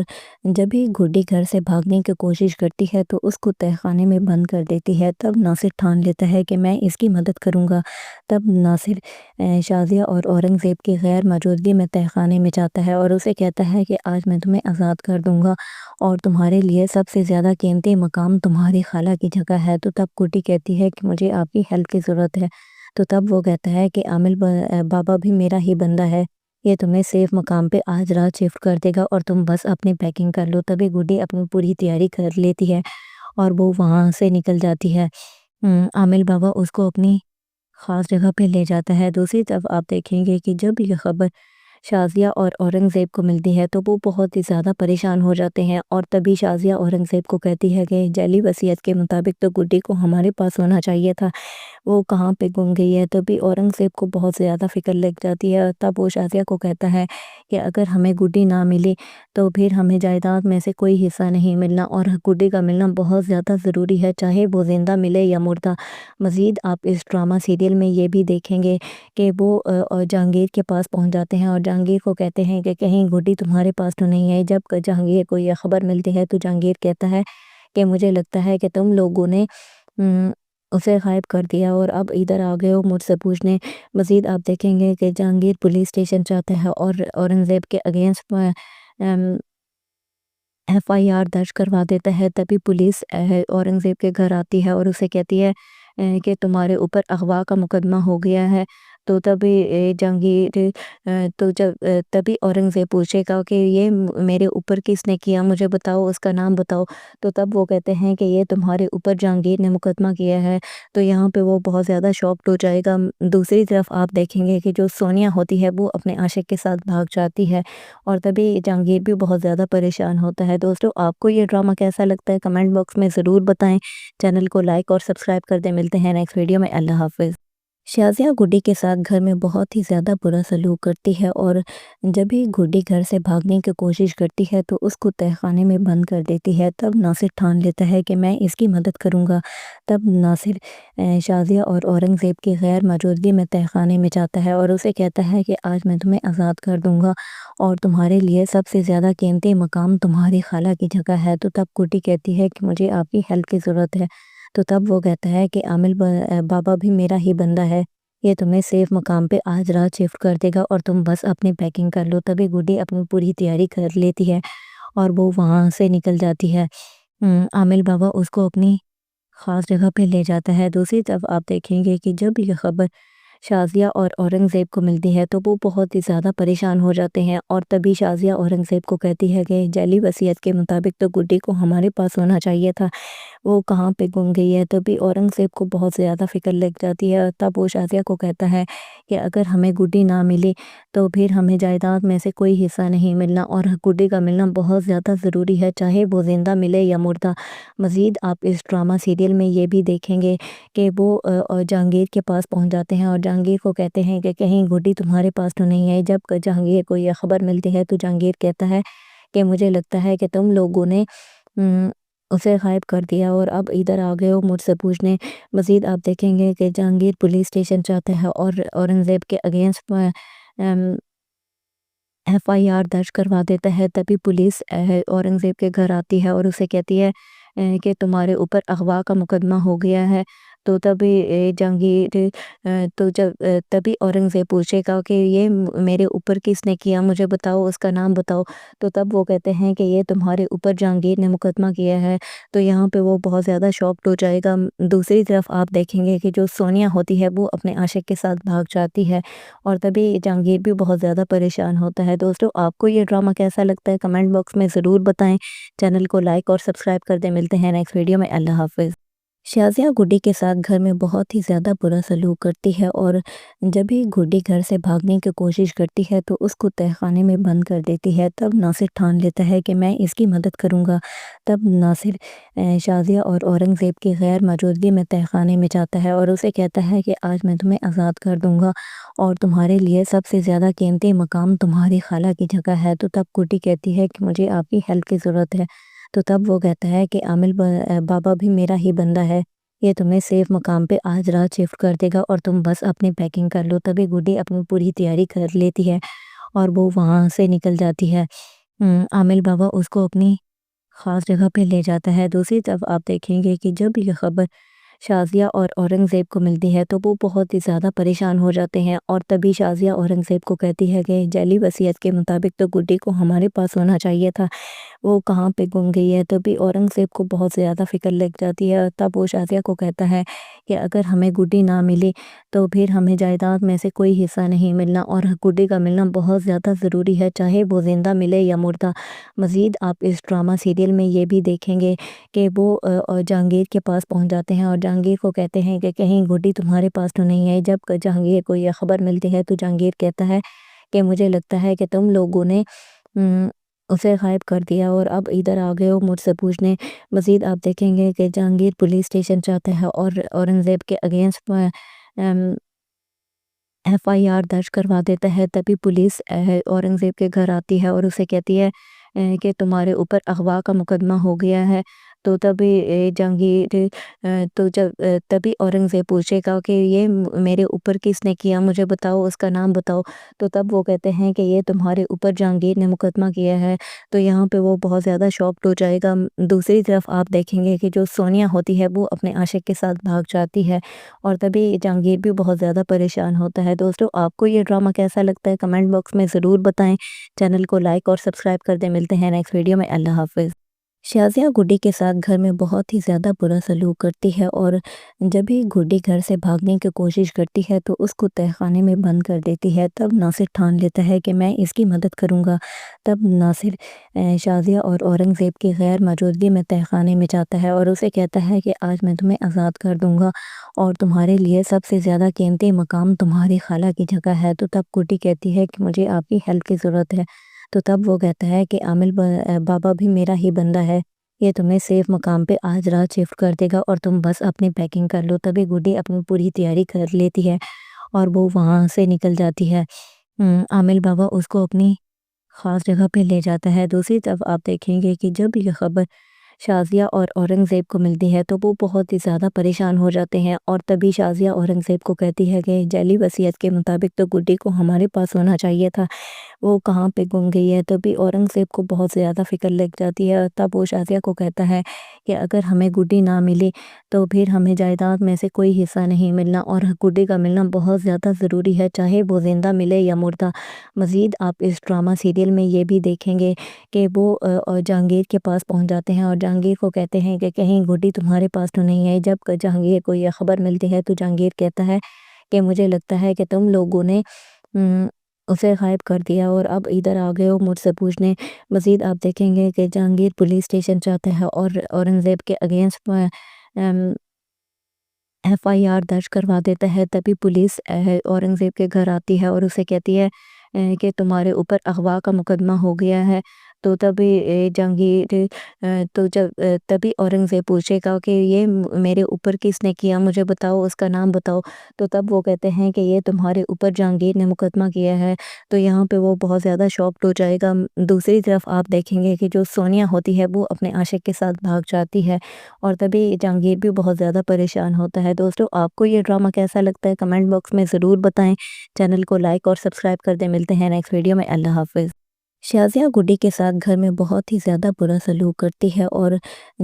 جب ہی گڈی گھر سے بھاگنے کی کوشش کرتی ہے تو اس کو تہخانے میں بند کر دیتی ہے۔ تب ناصر ٹھان لیتا ہے کہ میں اس کی مدد کروں گا۔ تب ناصر شازیہ اور اورنگزیب کی غیر موجودگی میں تہخانے میں جاتا ہے اور اسے کہتا ہے کہ آج میں تمہیں آزاد کر دوں گا اور تمہارے لیے سب سے زیادہ قیمتی مقام تمہاری خالہ کی جگہ ہے۔ تو تب گڈی کہتی ہے کہ مجھے آپ کی ہیلپ کی ضرورت ہے۔ تو تب وہ کہتا ہے کہ عامل بابا بھی میرا ہی بندہ ہے، یہ تمہیں سیف مقام پہ آج رات شفٹ کر دے گا اور تم بس اپنی پیکنگ کر لو۔ تبھی گڈی اپنی پوری تیاری کر لیتی ہے اور وہ وہاں سے نکل جاتی ہے۔ عامل بابا اس کو اپنی خاص جگہ پہ لے جاتا ہے۔ دوسری طرف آپ دیکھیں گے کہ جب یہ خبر شازیہ اور اورنگزیب کو ملتی ہے تو وہ بہت ہی زیادہ پریشان ہو جاتے ہیں، اور تبھی شازیہ اورنگزیب کو کہتی ہے کہ جعلی وصیت کے مطابق تو گڈی کو ہمارے پاس ہونا چاہیے تھا، وہ کہاں پہ گم گئی ہے۔ تبھی اورنگزیب کو بہت زیادہ فکر لگ جاتی ہے، تب وہ شازیہ کو کہتا ہے کہ اگر ہمیں گڈی نہ ملی تو پھر ہمیں جائیداد میں سے کوئی حصہ نہیں ملنا، اور گڈی کا ملنا بہت زیادہ ضروری ہے، چاہے وہ زندہ ملے یا مردہ۔ مزید آپ اس ڈرامہ سیریل میں یہ بھی دیکھیں گے کہ وہ جہانگیر کے پاس پہنچ جاتے ہیں اور جہانگیر کو کہتے ہیں کہ کہیں گڈی تمہارے پاس تو نہیں ہے۔ جب جہانگیر کو یہ خبر ملتی ہے تو جہانگیر کہتا ہے کہ مجھے لگتا ہے کہ تم لوگوں نے اسے غائب کر دیا اور اب ادھر آ گئے ہو مجھ سے پوچھنے۔ مزید آپ دیکھیں گے کہ جہانگیر پولیس اسٹیشن جاتا ہے اور اورنگزیب کے اگینسٹ ایف آئی آر درج کروا دیتا ہے۔ تبھی پولیس اورنگزیب کے گھر آتی ہے اور اسے کہتی ہے کہ تمہارے اوپر اغوا کا مقدمہ ہو گیا ہے۔ تو تبھی جہانگیر تبھی اورنگزیب پوچھے گا کہ یہ میرے اوپر کس نے کیا، مجھے بتاؤ، اس کا نام بتاؤ۔ تو تب وہ کہتے ہیں کہ یہ تمہارے اوپر جہانگیر نے مقدمہ کیا ہے۔ تو یہاں پہ وہ بہت زیادہ شاکڈ ہو جائے گا۔ دوسری طرف آپ دیکھیں گے کہ جو سونیا ہوتی ہے وہ اپنے عاشق کے ساتھ بھاگ جاتی ہے، اور تبھی جہانگیر بھی بہت زیادہ پریشان ہوتا ہے۔ دوستو، آپ کو یہ ڈرامہ کیسا لگتا ہے کمنٹ باکس میں ضرور بتائیں۔ چینل کو لائک اور سبسکرائب کر دیں۔ ملتے ہیں نیکسٹ ویڈیو میں۔ اللہ حافظ۔ شازیہ گڈی کے ساتھ گھر میں بہت ہی زیادہ برا سلوک کرتی ہے اور جب ہی گڈی گھر سے بھاگنے کی کوشش کرتی ہے تو اس کو تہخانے میں بند کر دیتی ہے۔ تب ناصر ٹھان لیتا ہے کہ میں اس کی مدد کروں گا۔ تب ناصر شازیہ اور اورنگزیب کی غیر موجودگی میں تہخانے میں جاتا ہے اور اسے کہتا ہے کہ آج میں تمہیں آزاد کر دوں گا اور تمہارے لیے سب سے زیادہ قیمتی مقام تمہاری خالہ کی جگہ ہے۔ تو تب گڈی کہتی ہے کہ مجھے آپ کی ہیلپ کی ضرورت ہے۔ تو تب وہ کہتا ہے کہ عامل بابا بھی میرا ہی بندہ ہے، یہ تمہیں سیف مقام پہ آج رات شفٹ کر دے گا اور تم بس اپنی پیکنگ کر لو۔ تبھی گڈی اپنی پوری تیاری کر لیتی ہے اور وہ وہاں سے نکل جاتی ہے۔ عامل بابا اس کو اپنی خاص جگہ پہ لے جاتا ہے۔ دوسری طرف آپ دیکھیں گے کہ جب یہ خبر شازیہ اور اورنگزیب کو ملتی ہے تو وہ بہت ہی زیادہ پریشان ہو جاتے ہیں، اور تبھی شازیہ اورنگزیب کو کہتی ہے کہ جعلی وصیت کے مطابق تو گڈی کو ہمارے پاس ہونا چاہیے تھا، وہ کہاں پہ گم گئی ہے۔ تبھی اورنگزیب کو بہت زیادہ فکر لگ جاتی ہے، تب وہ شازیہ کو کہتا ہے کہ اگر ہمیں گڈی نہ ملی تو پھر ہمیں جائیداد میں سے کوئی حصہ نہیں ملنا، اور گڈی کا ملنا بہت زیادہ ضروری ہے، چاہے وہ زندہ ملے یا مردہ۔ مزید آپ اس ڈرامہ سیریل میں یہ بھی دیکھیں گے کہ وہ جہانگیر کے پاس پہنچ جاتے ہیں اور جہانگیر کو کہتے ہیں کہ کہیں گڈی تمہارے پاس تو نہیں ہے۔ جب جہانگیر کو یہ خبر ملتی ہے تو جہانگیر کہتا ہے کہ مجھے لگتا ہے کہ تم لوگوں نے اسے غائب کر دیا اور اب ادھر آ گئے ہو مجھ سے پوچھنے۔ مزید آپ دیکھیں گے کہ جہانگیر پولیس اسٹیشن جاتا ہے اور اورنگزیب کے اگینسٹ ایف آئی آر درج کروا دیتا ہے۔ تبھی پولیس اورنگزیب کے گھر آتی ہے اور اسے کہتی ہے کہ تمہارے اوپر اغوا کا مقدمہ ہو گیا ہے۔ تو تبھی جہانگیر تبھی اورنگزیب پوچھے گا کہ یہ میرے اوپر کس نے کیا، مجھے بتاؤ، اس کا نام بتاؤ۔ تو تب وہ کہتے ہیں کہ یہ تمہارے اوپر جہانگیر نے مقدمہ کیا ہے۔ تو یہاں پہ وہ بہت زیادہ شاکڈ ہو جائے گا۔ دوسری طرف آپ دیکھیں گے کہ جو سونیا ہوتی ہے وہ اپنے عاشق کے ساتھ بھاگ جاتی ہے، اور تبھی جہانگیر بھی بہت زیادہ پریشان ہوتا ہے۔ دوستو، آپ کو یہ ڈرامہ کیسا لگتا ہے کمنٹ باکس میں ضرور بتائیں۔ چینل کو لائک اور سبسکرائب کر دیں۔ ملتے ہیں نیکسٹ ویڈیو میں۔ اللہ حافظ۔ شازیہ گڈی کے ساتھ گھر میں بہت ہی زیادہ برا سلوک کرتی ہے، اور جب ہی گڈی گھر سے بھاگنے کی کوشش کرتی ہے تو اس کو تہہ خانے میں بند کر دیتی ہے۔ تب ناصر ٹھان لیتا ہے کہ میں اس کی مدد کروں گا۔ تب ناصر شازیہ اور اورنگزیب کی غیر موجودگی میں تہہ خانے میں جاتا ہے اور اسے کہتا ہے کہ آج میں تمہیں آزاد کر دوں گا اور تمہارے لیے سب سے زیادہ قیمتی مقام تمہاری خالہ کی جگہ ہے۔ تو تب گڈی کہتی ہے کہ مجھے آپ کی ہیلپ کی ضرورت ہے۔ تو تب وہ کہتا ہے کہ عامل بابا بھی میرا ہی بندہ ہے، یہ تمہیں سیف مقام پہ آج رات شفٹ کر دے گا اور تم بس اپنی پیکنگ کر لو۔ تبھی گڈی اپنی پوری تیاری کر لیتی ہے اور وہ وہاں سے نکل جاتی ہے۔ عامل بابا اس کو اپنی خاص جگہ پہ لے جاتا ہے۔ دوسری طرف آپ دیکھیں گے کہ جب یہ خبر شازیہ اور اورنگزیب کو ملتی ہے تو وہ بہت ہی زیادہ پریشان ہو جاتے ہیں، اور تبھی شازیہ اورنگزیب کو کہتی ہے کہ جعلی وصیت کے مطابق تو گڈی کو ہمارے پاس ہونا چاہیے تھا، وہ کہاں پہ گم گئی ہے۔ تبھی اورنگزیب کو بہت زیادہ فکر لگ جاتی ہے، تب وہ شازیہ کو کہتا ہے کہ اگر ہمیں گڈی نہ ملی تو پھر ہمیں جائیداد میں سے کوئی حصہ نہیں ملنا، اور گڈی کا ملنا بہت زیادہ ضروری ہے، چاہے وہ زندہ ملے یا مردہ۔ مزید آپ اس ڈرامہ سیریل میں یہ بھی دیکھیں گے کہ وہ جہانگیر کے پاس پہنچ جاتے ہیں اور جہانگیر کو کہتے ہیں کہ کہیں گڈی تمہارے پاس تو نہیں ہے۔ جب جہانگیر کو یہ خبر ملتی ہے تو جہانگیر کہتا ہے کہ مجھے لگتا ہے کہ تم لوگوں نے اسے غائب کر دیا اور اب ادھر آ گئے ہو مجھ سے پوچھنے۔ مزید آپ دیکھیں گے کہ جہانگیر پولیس اسٹیشن جاتا ہے اور اورنگزیب کے اگینسٹ ایف آئی آر درج کروا دیتا ہے۔ تبھی پولیس اورنگزیب کے گھر آتی ہے اور اسے کہتی ہے کہ تمہارے اوپر اغوا کا مقدمہ ہو گیا ہے۔ تو تبھی تبھی اورنگزیب پوچھے گا کہ یہ میرے اوپر کس نے کیا، مجھے بتاؤ، اس کا نام بتاؤ۔ تو تب وہ کہتے ہیں کہ یہ تمہارے اوپر جہانگیر نے مقدمہ کیا ہے۔ تو یہاں پہ وہ بہت زیادہ شاکڈ ہو جائے گا۔ دوسری طرف آپ دیکھیں گے کہ جو سونیا ہوتی ہے وہ اپنے عاشق کے ساتھ بھاگ جاتی ہے، اور تبھی جہانگیر بھی بہت زیادہ پریشان ہوتا ہے۔ دوستو، آپ کو یہ ڈرامہ کیسا لگتا ہے کمنٹ باکس میں ضرور بتائیں۔ چینل کو لائک اور سبسکرائب کر دیں۔ ملتے ہیں نیکسٹ ویڈیو میں۔ اللہ حافظ۔ شازیہ گڈی کے ساتھ گھر میں بہت ہی زیادہ برا سلوک کرتی ہے، اور جب ہی گڈی گھر سے بھاگنے کی کوشش کرتی ہے تو اس کو تہہ خانے میں بند کر دیتی ہے۔ تب ناصر ٹھان لیتا ہے کہ میں اس کی مدد کروں گا۔ تب ناصر شازیہ اور اورنگزیب کی غیر موجودگی میں تہہ خانے میں جاتا ہے اور اسے کہتا ہے کہ آج میں تمہیں آزاد کر دوں گا اور تمہارے لیے سب سے زیادہ قیمتی مقام تمہاری خالہ کی جگہ ہے۔ تو تب گڈی کہتی ہے کہ مجھے آپ کی ہیلپ کی ضرورت ہے۔ تو تب وہ کہتا ہے کہ عامل بابا بھی میرا ہی بندہ ہے، یہ تمہیں سیف مقام پہ آج رات شفٹ کر دے گا اور تم بس اپنی پیکنگ کر لو۔ تبھی گڈی اپنی پوری تیاری کر لیتی ہے اور وہ وہاں سے نکل جاتی ہے۔ عامل بابا اس کو اپنی خاص جگہ پہ لے جاتا ہے۔ دوسری طرف آپ دیکھیں گے کہ جب یہ خبر شازیہ اور اورنگزیب کو ملتی ہے تو وہ بہت ہی زیادہ پریشان ہو جاتے ہیں، اور تبھی شازیہ اورنگزیب کو کہتی ہے کہ جعلی وصیت کے مطابق تو گڈی کو ہمارے پاس ہونا چاہیے تھا، وہ کہاں پہ گم گئی ہے۔ تبھی اورنگزیب کو بہت زیادہ فکر لگ جاتی ہے، تب وہ شازیہ کو کہتا ہے کہ اگر ہمیں گڈی نہ ملی تو پھر ہمیں جائیداد میں سے کوئی حصہ نہیں ملنا، اور گڈی کا ملنا بہت زیادہ ضروری ہے، چاہے وہ زندہ ملے یا مردہ۔ مزید آپ اس ڈرامہ سیریل میں یہ بھی دیکھیں گے کہ وہ جہانگیر کے پاس پہنچ جاتے ہیں اور جہانگیر کو کہتے ہیں کہ کہیں گڈی تمہارے پاس تو نہیں ہے۔ جب جہانگیر کو یہ خبر ملتی ہے تو جہانگیر کہتا ہے کہ مجھے لگتا ہے کہ تم لوگوں نے اسے غائب کر دیا اور اب ادھر آ گئے ہو مجھ سے پوچھنے۔ مزید آپ دیکھیں گے کہ جہانگیر پولیس اسٹیشن جاتا ہے اور اورنگزیب کے اگینسٹ FIR درج کروا دیتا ہے۔ تبھی پولیس اورنگزیب کے گھر آتی ہے اور اسے کہتی ہے کہ تمہارے اوپر اغوا کا مقدمہ ہو گیا ہے۔ تو تبھی جہانگیر تبھی اورنگزیب پوچھے گا کہ یہ میرے اوپر کس نے کیا، مجھے بتاؤ، اس کا نام بتاؤ۔ تو تب وہ کہتے ہیں کہ یہ تمہارے اوپر جہانگیر نے مقدمہ کیا ہے۔ تو یہاں پہ وہ بہت زیادہ شاکڈ ہو جائے گا۔ دوسری طرف آپ دیکھیں گے کہ جو سونیا ہوتی ہے وہ اپنے عاشق کے ساتھ بھاگ جاتی ہے، اور تبھی جہانگیر بھی بہت زیادہ پریشان ہوتا ہے۔ دوستو، آپ کو یہ ڈرامہ کیسا لگتا ہے کمنٹ باکس میں ضرور بتائیں۔ چینل کو لائک اور سبسکرائب کر دیں۔ ملتے ہیں نیکسٹ ویڈیو میں۔ اللہ حافظ۔ شازیہ گڈی کے ساتھ گھر میں بہت ہی زیادہ برا سلوک کرتی ہے، اور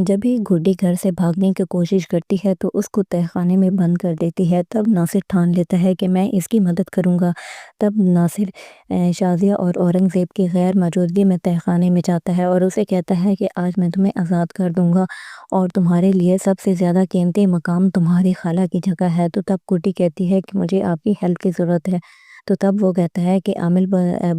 جب ہی گڈی گھر سے بھاگنے کی کوشش کرتی ہے تو اس کو تہہ خانے میں بند کر دیتی ہے۔ تب ناصر ٹھان لیتا ہے کہ میں اس کی مدد کروں گا۔ تب ناصر شازیہ اور اورنگزیب کی غیر موجودگی میں تہہ خانے میں جاتا ہے اور اسے کہتا ہے کہ آج میں تمہیں آزاد کر دوں گا، اور تمہارے لیے سب سے زیادہ قیمتی مقام تمہاری خالہ کی جگہ ہے۔ تو تب گڈی کہتی ہے کہ مجھے آپ کی ہیلپ کی ضرورت ہے۔ تو تب وہ کہتا ہے کہ عامل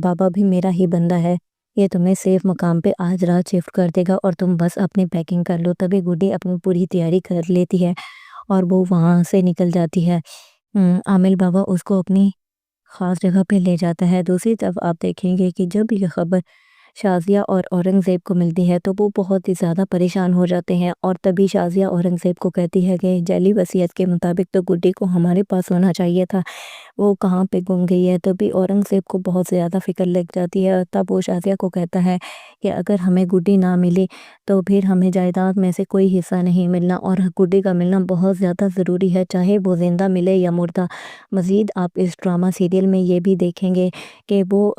بابا بھی میرا ہی بندہ ہے، یہ تمہیں سیف مقام پہ آج رات شفٹ کر دے گا، اور تم بس اپنی پیکنگ کر لو۔ تبھی گڈی اپنی پوری تیاری کر لیتی ہے اور وہ وہاں سے نکل جاتی ہے۔ عامل بابا اس کو اپنی خاص جگہ پہ لے جاتا ہے۔ دوسری طرف آپ دیکھیں گے کہ جب یہ خبر شازیہ اور اورنگزیب کو ملتی ہے تو وہ بہت ہی زیادہ پریشان ہو جاتے ہیں، اور تبھی شازیہ اورنگزیب کو کہتی ہے کہ جعلی وصیت کے مطابق تو گڈی کو ہمارے پاس ہونا چاہیے تھا، وہ کہاں پہ گم گئی ہے۔ تبھی اورنگزیب کو بہت زیادہ فکر لگ جاتی ہے، تب وہ شازیہ کو کہتا ہے کہ اگر ہمیں گڈی نہ ملی تو پھر ہمیں جائیداد میں سے کوئی حصہ نہیں ملنا، اور گڈی کا ملنا بہت زیادہ ضروری ہے، چاہے وہ زندہ ملے یا مردہ۔ مزید آپ اس ڈرامہ سیریل میں یہ بھی دیکھیں گے کہ وہ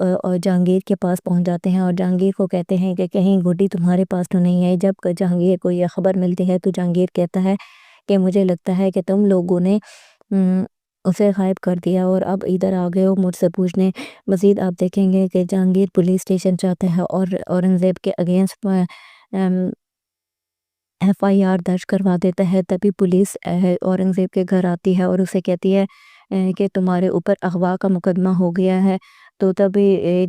جہانگیر کے پاس پہنچ جاتے ہیں اور جہانگیر کو کہتے ہیں کہ کہیں گڈی تمہارے پاس تو نہیں ہے۔ جب جہانگیر کو یہ خبر ملتی ہے تو جہانگیر کہتا ہے کہ مجھے لگتا ہے کہ تم لوگوں نے اسے غائب کر دیا اور اب ادھر آ گئے ہو مجھ سے پوچھنے۔ مزید آپ دیکھیں گے کہ جہانگیر پولیس اسٹیشن جاتا ہے اور اورنگزیب کے اگینسٹ FIR درج کروا دیتا ہے۔ تبھی پولیس اورنگزیب کے گھر آتی ہے اور اسے کہتی ہے کہ تمہارے اوپر اغوا کا مقدمہ ہو گیا ہے۔ تو تبھی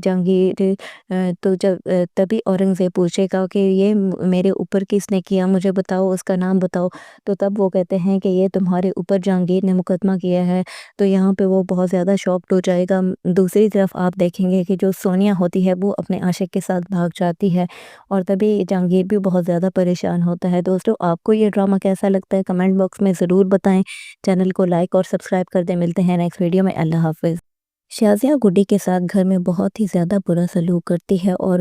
تبھی اورنگزیب پوچھے گا کہ یہ میرے اوپر کس نے کیا، مجھے بتاؤ، اس کا نام بتاؤ۔ تو تب وہ کہتے ہیں کہ یہ تمہارے اوپر جہانگیر نے مقدمہ کیا ہے۔ تو یہاں پہ وہ بہت زیادہ شاکڈ ہو جائے گا۔ دوسری طرف آپ دیکھیں گے کہ جو سونیا ہوتی ہے وہ اپنے عاشق کے ساتھ بھاگ جاتی ہے، اور تبھی جہانگیر بھی بہت زیادہ پریشان ہوتا ہے۔ دوستو، آپ کو یہ ڈرامہ کیسا لگتا ہے کمنٹ باکس میں ضرور بتائیں۔ چینل کو لائک اور سبسکرائب کر دیں۔ ملتے ہیں نیکسٹ ویڈیو میں۔ اللہ حافظ۔ شازیہ گڈی کے ساتھ گھر میں بہت ہی زیادہ برا سلوک کرتی ہے، اور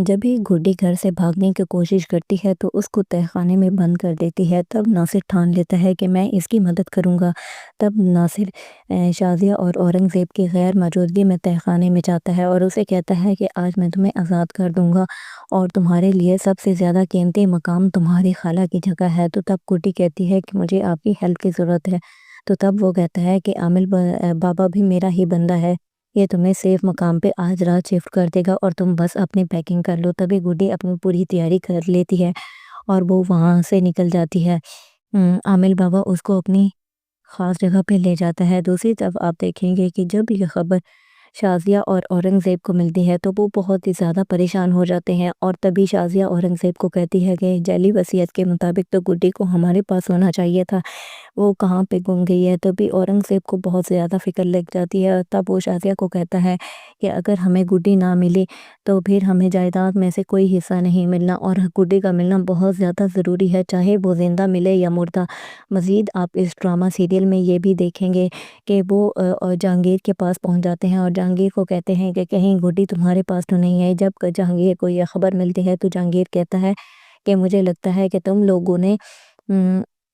جب ہی گڈی گھر سے بھاگنے کی کوشش کرتی ہے تو اس کو تہہ خانے میں بند کر دیتی ہے۔ تب ناصر ٹھان لیتا ہے کہ میں اس کی مدد کروں گا۔ تب ناصر شازیہ اور اورنگزیب کی غیر موجودگی میں تہہ خانے میں جاتا ہے اور اسے کہتا ہے کہ آج میں تمہیں آزاد کر دوں گا، اور تمہارے لیے سب سے زیادہ قیمتی مقام تمہاری خالہ کی جگہ ہے۔ تو تب گڈی کہتی ہے کہ مجھے آپ کی ہیلپ کی ضرورت ہے۔ تو تب وہ کہتا ہے کہ عامل بابا بھی میرا ہی بندہ ہے، یہ تمہیں سیف مقام پہ آج رات شفٹ کر دے گا، اور تم بس اپنی پیکنگ کر لو۔ تبھی گڈی اپنی پوری تیاری کر لیتی ہے اور وہ وہاں سے نکل جاتی ہے۔ عامل بابا اس کو اپنی خاص جگہ پہ لے جاتا ہے۔ دوسری طرف آپ دیکھیں گے کہ جب یہ خبر شازیہ اور اورنگزیب کو ملتی ہے تو وہ بہت ہی زیادہ پریشان ہو جاتے ہیں، اور تبھی شازیہ اورنگزیب کو کہتی ہے کہ جعلی وصیت کے مطابق تو گڈی کو ہمارے پاس ہونا چاہیے تھا، وہ کہاں پہ گم گئی ہے۔ تبھی اورنگزیب کو بہت زیادہ فکر لگ جاتی ہے، تب وہ شازیہ کو کہتا ہے کہ اگر ہمیں گڈی نہ ملی تو پھر ہمیں جائیداد میں سے کوئی حصہ نہیں ملنا، اور گڈی کا ملنا بہت زیادہ ضروری ہے، چاہے وہ زندہ ملے یا مردہ۔ مزید آپ اس ڈرامہ سیریل میں یہ بھی دیکھیں گے کہ وہ جہانگیر کے پاس پہنچ جاتے ہیں اور جہانگیر کو کہتے ہیں کہ کہیں گڈی تمہارے پاس تو نہیں ہے۔ جب جہانگیر کو یہ خبر ملتی ہے تو جہانگیر کہتا ہے کہ مجھے لگتا ہے کہ تم لوگوں نے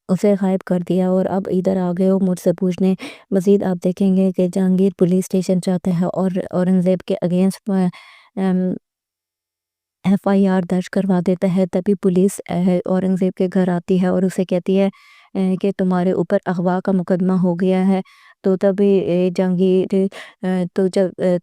اسے غائب کر دیا اور اب ادھر آ گئے ہو مجھ سے پوچھنے۔ مزید آپ دیکھیں گے کہ جہانگیر پولیس اسٹیشن جاتا ہے اور اورنگزیب کے اگینسٹ ایف آئی آر درج کروا دیتا ہے۔ تبھی پولیس اورنگزیب کے گھر آتی ہے اور اسے کہتی ہے کہ تمہارے اوپر اغوا کا مقدمہ ہو گیا ہے۔ تو تبھی جہانگیر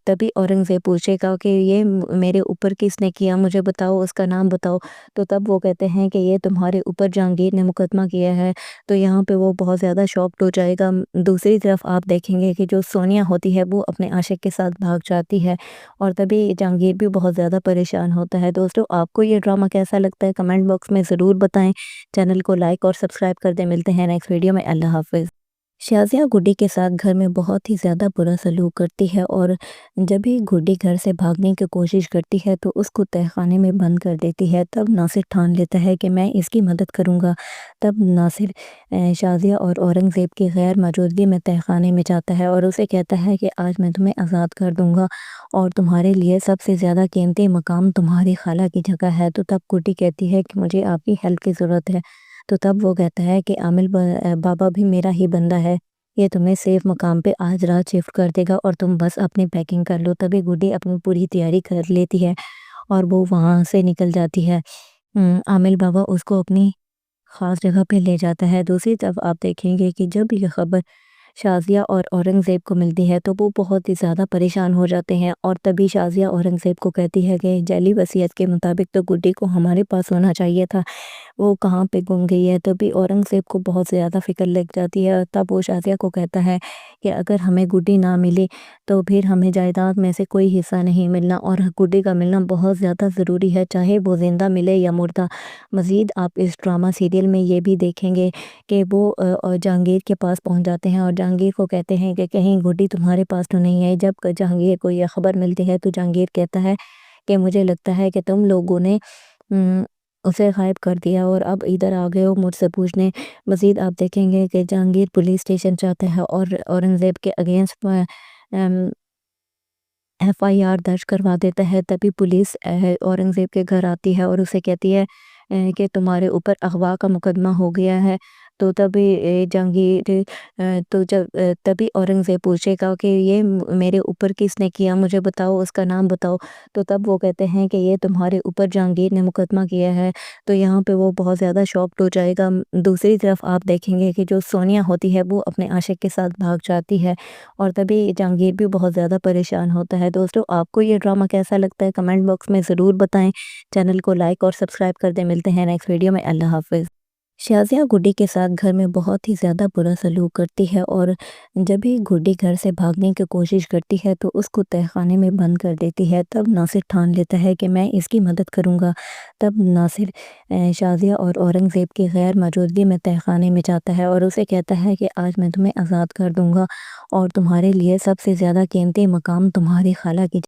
تبھی اورنگزیب پوچھے گا کہ یہ میرے اوپر کس نے کیا، مجھے بتاؤ، اس کا نام بتاؤ۔ تو تب وہ کہتے ہیں کہ یہ تمہارے اوپر جہانگیر نے مقدمہ کیا ہے۔ تو یہاں پہ وہ بہت زیادہ شاکڈ ہو جائے گا۔ دوسری طرف آپ دیکھیں گے کہ جو سونیا ہوتی ہے وہ اپنے عاشق کے ساتھ بھاگ جاتی ہے اور تبھی جہانگیر بھی بہت زیادہ پریشان ہوتا ہے۔ دوستو آپ کو یہ ڈرامہ کیسا لگتا ہے کمنٹ باکس میں ضرور بتائیں۔ چینل کو لائک اور سبسکرائب کر دیں۔ ملتے ہیں نیکسٹ ویڈیو میں۔ اللہ حافظ۔ شازیہ گڈی کے ساتھ گھر میں بہت ہی زیادہ برا سلوک کرتی ہے اور جب ہی گڈی گھر سے بھاگنے کی کوشش کرتی ہے تو اس کو تہہ خانے میں بند کر دیتی ہے۔ تب ناصر ٹھان لیتا ہے کہ میں اس کی مدد کروں گا۔ تب ناصر شازیہ اور اورنگزیب کی غیر موجودگی میں تہہ خانے میں جاتا ہے اور اسے کہتا ہے کہ آج میں تمہیں آزاد کر دوں گا اور تمہارے لیے سب سے زیادہ قیمتی مقام تمہاری خالہ کی جگہ ہے۔ تو تب گڈی کہتی ہے کہ مجھے آپ کی ہیلپ کی ضرورت ہے۔ تو تب وہ کہتا ہے کہ عامل بابا بھی میرا ہی بندہ ہے، یہ تمہیں سیف مقام پہ آج رات شفٹ کر دے گا اور تم بس اپنی پیکنگ کر لو۔ تبھی گڈی اپنی پوری تیاری کر لیتی ہے اور وہ وہاں سے نکل جاتی ہے۔ عامل بابا اس کو اپنی خاص جگہ پہ لے جاتا ہے۔ دوسری طرف آپ دیکھیں گے کہ جب یہ خبر شازیہ اور اورنگزیب کو ملتی ہے تو وہ بہت ہی زیادہ پریشان ہو جاتے ہیں اور تبھی شازیہ اورنگزیب کو کہتی ہے کہ جعلی وصیت کے مطابق تو گڈی کو ہمارے پاس ہونا چاہیے تھا، وہ کہاں پہ گم گئی ہے۔ تبھی اورنگزیب کو بہت زیادہ فکر لگ جاتی ہے۔ تب وہ شازیہ کو کہتا ہے کہ اگر ہمیں گڈی نہ ملی تو پھر ہمیں جائیداد میں سے کوئی حصہ نہیں ملنا اور گڈی کا ملنا بہت زیادہ ضروری ہے، چاہے وہ زندہ ملے یا مردہ۔ مزید آپ اس ڈرامہ سیریل میں یہ بھی دیکھیں گے کہ وہ جہانگیر کے پاس پہنچ جاتے ہیں اور جہانگیر کو کہتے ہیں کہ کہیں گڈی تمہارے پاس تو نہیں ہے۔ جب جہانگیر کو یہ خبر ملتی ہے تو جہانگیر کہتا ہے کہ مجھے لگتا ہے کہ تم لوگوں نے اسے غائب کر دیا اور اب ادھر آ گئے ہو مجھ سے پوچھنے۔ مزید آپ دیکھیں گے کہ جہانگیر پولیس اسٹیشن جاتا ہے اور اورنگزیب کے اگینسٹ ایف آئی آر درج کروا دیتا ہے۔ تبھی پولیس اورنگزیب کے گھر آتی ہے اور اسے کہتی ہے کہ تمہارے اوپر اغوا کا مقدمہ ہو گیا ہے۔ تو تبھی تبھی اورنگزیب پوچھے گا کہ یہ میرے اوپر کس نے کیا، مجھے بتاؤ، اس کا نام بتاؤ۔ تو تب وہ کہتے ہیں کہ یہ تمہارے اوپر جہانگیر نے مقدمہ کیا ہے۔ تو یہاں پہ وہ بہت زیادہ شاکڈ ہو جائے گا۔ دوسری طرف آپ دیکھیں گے کہ جو سونیا ہوتی ہے وہ اپنے عاشق کے ساتھ بھاگ جاتی ہے اور تبھی جہانگیر بھی بہت زیادہ پریشان ہوتا ہے۔ دوستو آپ کو یہ ڈرامہ کیسا لگتا ہے کمنٹ باکس میں ضرور بتائیں۔ چینل کو لائک اور سبسکرائب کر دیں۔ ملتے ہیں نیکسٹ ویڈیو میں۔ اللہ حافظ۔ شازیہ گڈی کے ساتھ گھر میں بہت ہی زیادہ برا سلوک کرتی ہے اور جب ہی گڈی گھر سے بھاگنے کی کوشش کرتی ہے تو اس کو تہہ خانے میں بند کر دیتی ہے۔ تب ناصر ٹھان لیتا ہے کہ میں اس کی مدد کروں گا۔ تب ناصر شازیہ اور اورنگزیب کی غیر موجودگی میں تہہ خانے میں جاتا ہے اور اسے کہتا ہے کہ آج میں تمہیں آزاد کر دوں گا اور تمہارے لیے سب سے زیادہ قیمتی مقام تمہاری خالہ کی